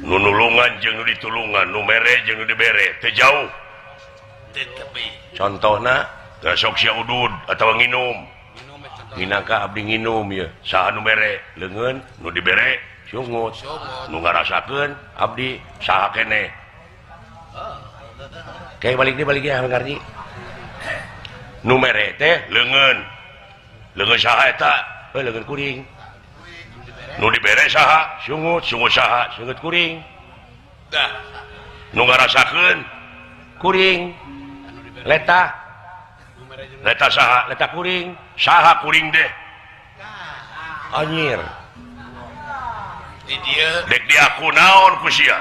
nulungan jeung ditulungan nu mere jeung nu dibere teu jauh contohna sok sia udud atawa nginum minangka abdi nginum ya saha nu mere leungeun nu dibere sungut nu ngarasakeun abdi saha keneh kayak balik ya ngarti nu mere teh leungeun saha eta leungeun kuring nu dibere saha sungut saha sungut kuring nu ngarasakeun kuring leta saha leta kuring saha kuring deh anjir dek diaku naon ku sia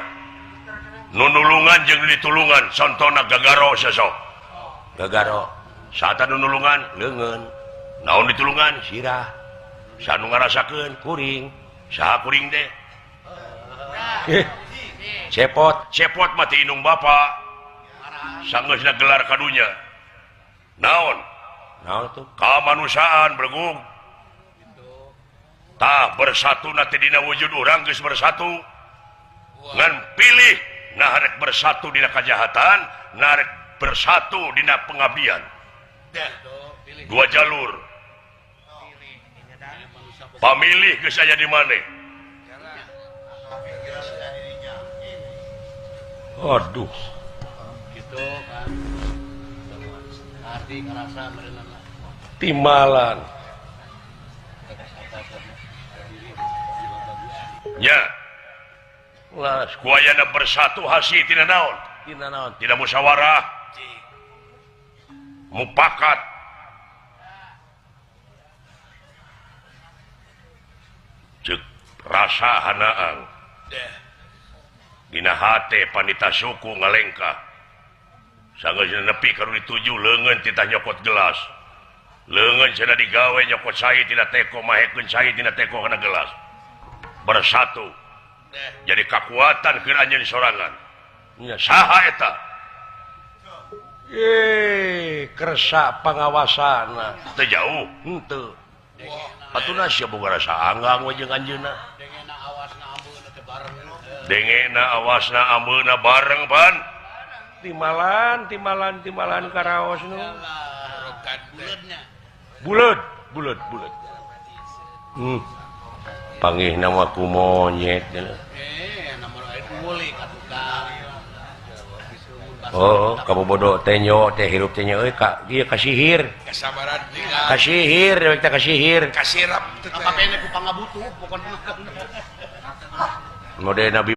nu nulungan jeung ditulungan contona gagaro sesok gagaro saata nu nulungan leungeun naon ditulungan sirah sanu ngarasakeun kuring saha kuring deh cepot mati indung bapa sanggeusna gelar kadunya naon tuh kamanusiaan bergung tah bersatu nanti dina wujud urang geus bersatu ngan pilih narek bersatu dina kajahatan narek bersatu dina pengabdian dua jalur pamilih geus aya di mana aduh gitu kan arti ngerasa merenana timalan nya lah kuayana bersatu hasi tina naon tidak musyawarah mupakat cek rasa hanaang dina hate panita suku ngalengkah sanggeusna nepi ka dituju leungeun titah nyokot gelas leungeun cenah digawe nyokot sai tina teko mahekeun sai tina teko kana gelas bersatu jadi kekuatan keur anjeun sorangan nya saha eta kersa pangawasana teu jauh henteu atuna sia boga rasa anggang we jeung anjeunna dengena awasna ambeuna bareng pan timalan karaos nu bulet panggih nama ku monyet oh kamu bodoh tenyo teh hirup tenyo euy ka ieu kasihir kasabaran kasihir dewek teh kasihir kasirap teh kapene ku pangabutuh pokona mode nabi